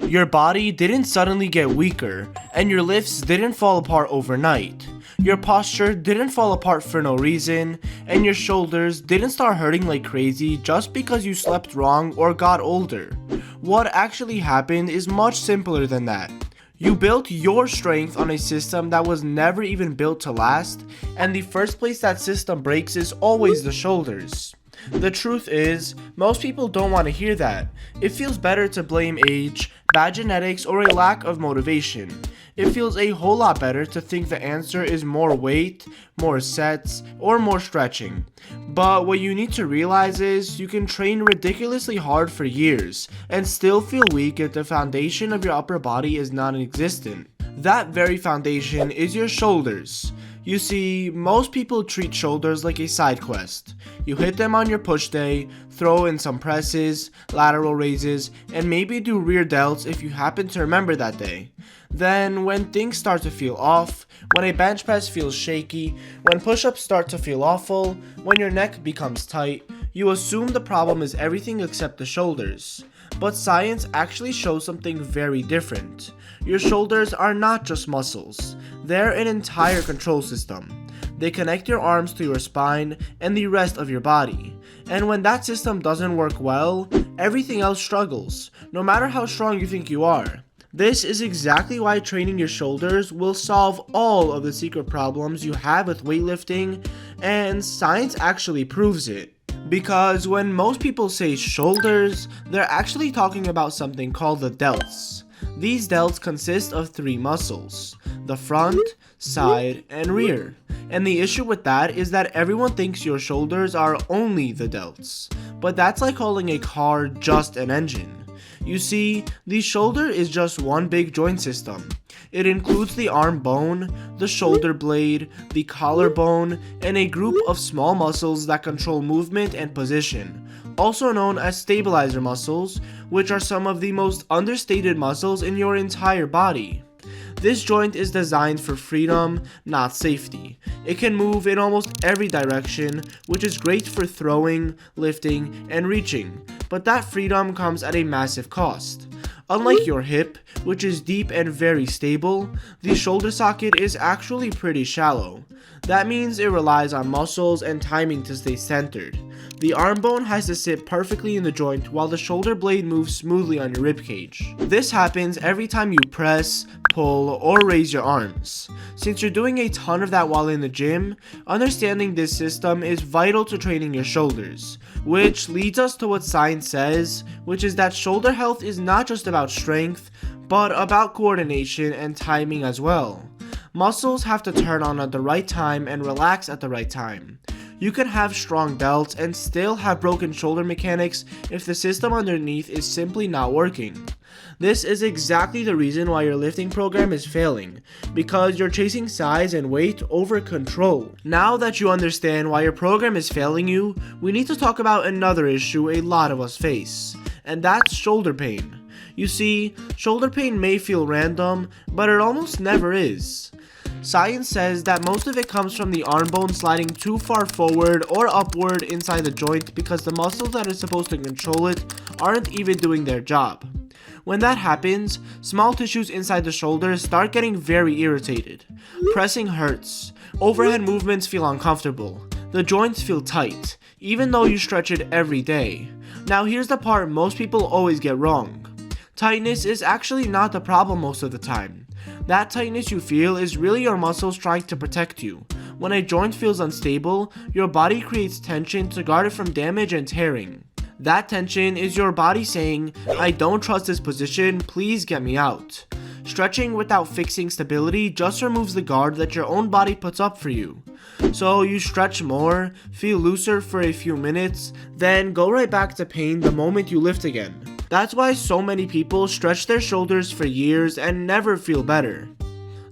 Your body didn't suddenly get weaker, and your lifts didn't fall apart overnight. Your posture didn't fall apart for no reason, and your shoulders didn't start hurting like crazy just because you slept wrong or got older. What actually happened is much simpler than that. You built your strength on a system that was never even built to last, and the first place that system breaks is always the shoulders. The truth is, most people don't want to hear that. It feels better to blame age, bad genetics, or a lack of motivation. It feels a whole lot better to think the answer is more weight, more sets, or more stretching. But what you need to realize is you can train ridiculously hard for years and still feel weak if the foundation of your upper body is non-existent. That very foundation is your shoulders. You see, most people treat shoulders like a side quest. You hit them on your push day, throw in some presses, lateral raises, and maybe do rear delts if you happen to remember that day. Then, when things start to feel off, when a bench press feels shaky, when push-ups start to feel awful, when your neck becomes tight, you assume the problem is everything except the shoulders. But science actually shows something very different. Your shoulders are not just muscles, they're an entire control system. They connect your arms to your spine and the rest of your body. And when that system doesn't work well, everything else struggles, no matter how strong you think you are. This is exactly why training your shoulders will solve all of the secret problems you have with weightlifting, and science actually proves it. Because when most people say shoulders, they're actually talking about something called the delts. These delts consist of three muscles: the front, side, and rear. And the issue with that is that everyone thinks your shoulders are only the delts. But that's like calling a car just an engine. You see, the shoulder is just one big joint system. It includes the arm bone, the shoulder blade, the collarbone, and a group of small muscles that control movement and position, also known as stabilizer muscles, which are some of the most understated muscles in your entire body. This joint is designed for freedom, not safety. It can move in almost every direction, which is great for throwing, lifting, and reaching, but that freedom comes at a massive cost. Unlike your hip, which is deep and very stable, the shoulder socket is actually pretty shallow. That means it relies on muscles and timing to stay centered. The arm bone has to sit perfectly in the joint while the shoulder blade moves smoothly on your ribcage. This happens every time you press, pull, or raise your arms. Since you're doing a ton of that while in the gym, understanding this system is vital to training your shoulders. Which leads us to what science says, which is that shoulder health is not just about strength, but about coordination and timing as well. Muscles have to turn on at the right time and relax at the right time. You can have strong delts and still have broken shoulder mechanics if the system underneath is simply not working. This is exactly the reason why your lifting program is failing, because you're chasing size and weight over control. Now that you understand why your program is failing you, we need to talk about another issue a lot of us face, and that's shoulder pain. You see, shoulder pain may feel random, but it almost never is. Science says that most of it comes from the arm bone sliding too far forward or upward inside the joint because the muscles that are supposed to control it aren't even doing their job. When that happens, small tissues inside the shoulders start getting very irritated. Pressing hurts, overhead movements feel uncomfortable, the joints feel tight, even though you stretch it every day. Now here's the part most people always get wrong. Tightness is actually not the problem most of the time. That tightness you feel is really your muscles trying to protect you. When a joint feels unstable, your body creates tension to guard it from damage and tearing. That tension is your body saying, "I don't trust this position, please get me out." Stretching without fixing stability just removes the guard that your own body puts up for you. So you stretch more, feel looser for a few minutes, then go right back to pain the moment you lift again. That's why so many people stretch their shoulders for years and never feel better.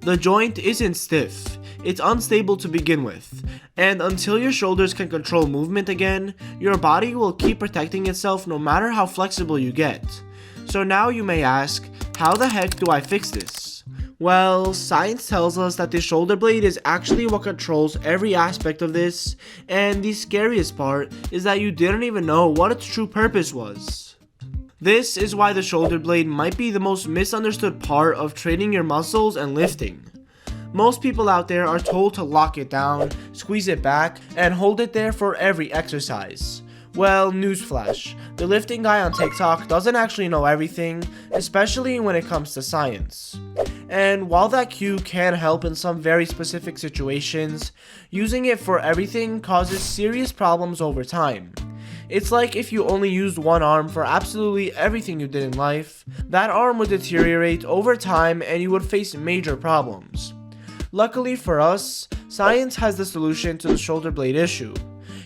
The joint isn't stiff, it's unstable to begin with, and until your shoulders can control movement again, your body will keep protecting itself no matter how flexible you get. So now you may ask, how the heck do I fix this? Well, science tells us that the shoulder blade is actually what controls every aspect of this, and the scariest part is that you didn't even know what its true purpose was. This is why the shoulder blade might be the most misunderstood part of training your muscles and lifting. Most people out there are told to lock it down, squeeze it back, and hold it there for every exercise. Well, newsflash, the lifting guy on TikTok doesn't actually know everything, especially when it comes to science. And while that cue can help in some very specific situations, using it for everything causes serious problems over time. It's like if you only used one arm for absolutely everything you did in life, that arm would deteriorate over time and you would face major problems. Luckily for us, science has the solution to the shoulder blade issue.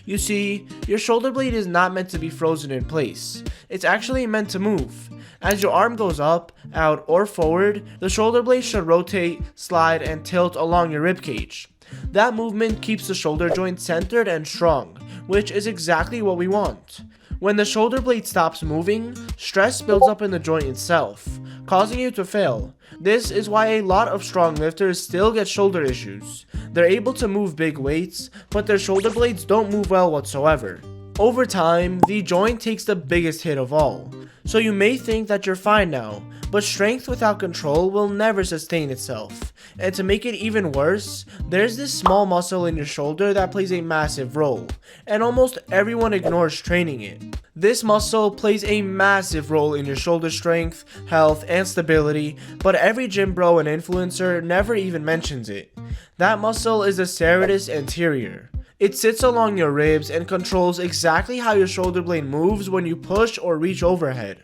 You see, your shoulder blade is not meant to be frozen in place. It's actually meant to move. As your arm goes up, out, or forward, the shoulder blade should rotate, slide, and tilt along your ribcage. That movement keeps the shoulder joint centered and strong, which is exactly what we want. When the shoulder blade stops moving, stress builds up in the joint itself, causing you to fail. This is why a lot of strong lifters still get shoulder issues. They're able to move big weights, but their shoulder blades don't move well whatsoever. Over time, the joint takes the biggest hit of all. So you may think that you're fine now, but strength without control will never sustain itself. And to make it even worse, there's this small muscle in your shoulder that plays a massive role, and almost everyone ignores training it. This muscle plays a massive role in your shoulder strength, health, and stability, but every gym bro and influencer never even mentions it. That muscle is the serratus anterior. It sits along your ribs and controls exactly how your shoulder blade moves when you push or reach overhead.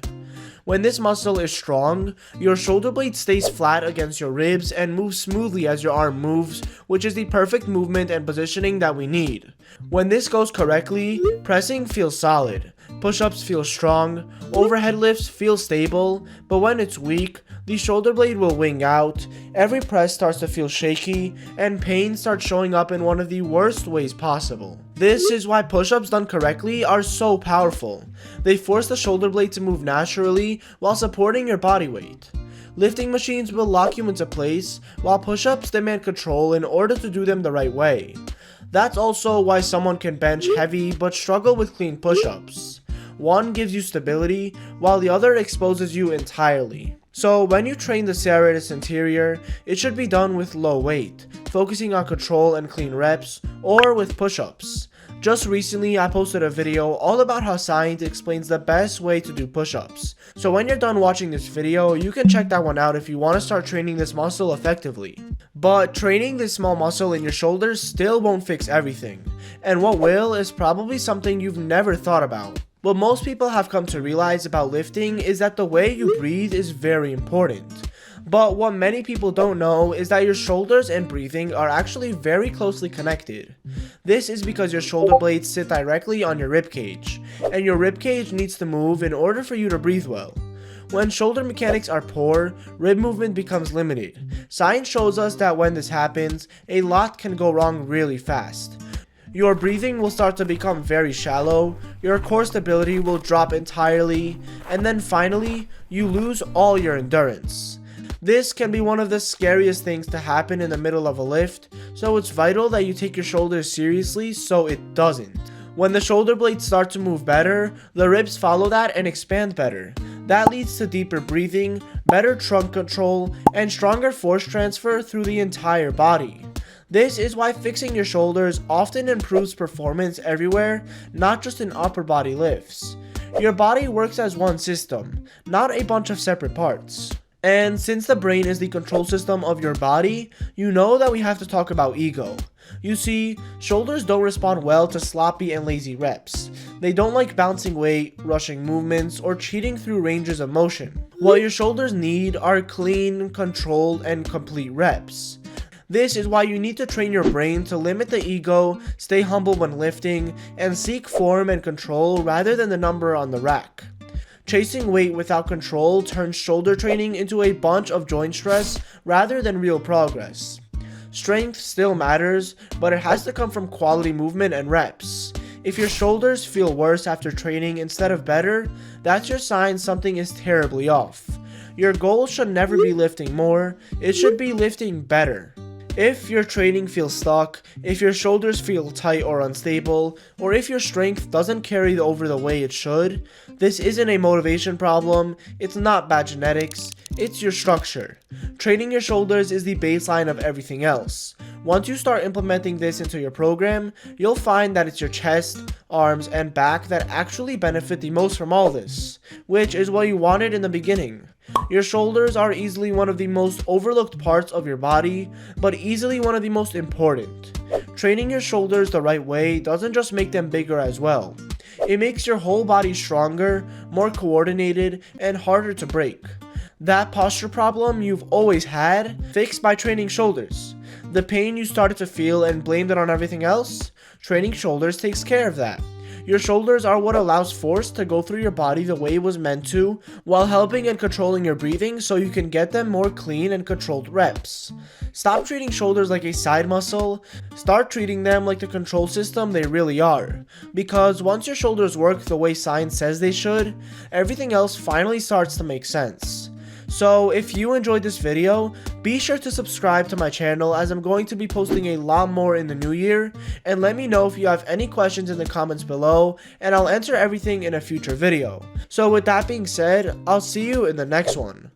When this muscle is strong, your shoulder blade stays flat against your ribs and moves smoothly as your arm moves, which is the perfect movement and positioning that we need. When this goes correctly, pressing feels solid, push-ups feel strong, overhead lifts feel stable, but when it's weak, the shoulder blade will wing out, every press starts to feel shaky, and pain starts showing up in one of the worst ways possible. This is why push-ups done correctly are so powerful. They force the shoulder blade to move naturally while supporting your body weight. Lifting machines will lock you into place, while push-ups demand control in order to do them the right way. That's also why someone can bench heavy but struggle with clean push-ups. One gives you stability, while the other exposes you entirely. So when you train the serratus anterior, it should be done with low weight, focusing on control and clean reps, or with push-ups. Just recently, I posted a video all about how science explains the best way to do push-ups. So when you're done watching this video, you can check that one out if you want to start training this muscle effectively. But training this small muscle in your shoulders still won't fix everything. And what will is probably something you've never thought about. What most people have come to realize about lifting is that the way you breathe is very important. But what many people don't know is that your shoulders and breathing are actually very closely connected. This is because your shoulder blades sit directly on your ribcage, and your ribcage needs to move in order for you to breathe well. When shoulder mechanics are poor, rib movement becomes limited. Science shows us that when this happens, a lot can go wrong really fast. Your breathing will start to become very shallow, your core stability will drop entirely, and then finally, you lose all your endurance. This can be one of the scariest things to happen in the middle of a lift, so it's vital that you take your shoulders seriously so it doesn't. When the shoulder blades start to move better, the ribs follow that and expand better. That leads to deeper breathing, better trunk control, and stronger force transfer through the entire body. This is why fixing your shoulders often improves performance everywhere, not just in upper body lifts. Your body works as one system, not a bunch of separate parts. And since the brain is the control system of your body, you know that we have to talk about ego. You see, shoulders don't respond well to sloppy and lazy reps. They don't like bouncing weight, rushing movements, or cheating through ranges of motion. What your shoulders need are clean, controlled, and complete reps. This is why you need to train your brain to limit the ego, stay humble when lifting, and seek form and control rather than the number on the rack. Chasing weight without control turns shoulder training into a bunch of joint stress rather than real progress. Strength still matters, but it has to come from quality movement and reps. If your shoulders feel worse after training instead of better, that's your sign something is terribly off. Your goal should never be lifting more, it should be lifting better. If your training feels stuck, if your shoulders feel tight or unstable, or if your strength doesn't carry over the way it should, this isn't a motivation problem, it's not bad genetics, it's your structure. Training your shoulders is the baseline of everything else. Once you start implementing this into your program, you'll find that it's your chest, arms, and back that actually benefit the most from all this, which is what you wanted in the beginning. Your shoulders are easily one of the most overlooked parts of your body, but easily one of the most important. Training your shoulders the right way doesn't just make them bigger as well. It makes your whole body stronger, more coordinated, and harder to break. That posture problem you've always had, fixed by training shoulders. The pain you started to feel and blamed it on everything else, training shoulders takes care of that. Your shoulders are what allows force to go through your body the way it was meant to, while helping and controlling your breathing so you can get them more clean and controlled reps. Stop treating shoulders like a side muscle, start treating them like the control system they really are. Because once your shoulders work the way science says they should, everything else finally starts to make sense. So if you enjoyed this video, be sure to subscribe to my channel as I'm going to be posting a lot more in the new year, and let me know if you have any questions in the comments below, and I'll answer everything in a future video. So with that being said, I'll see you in the next one.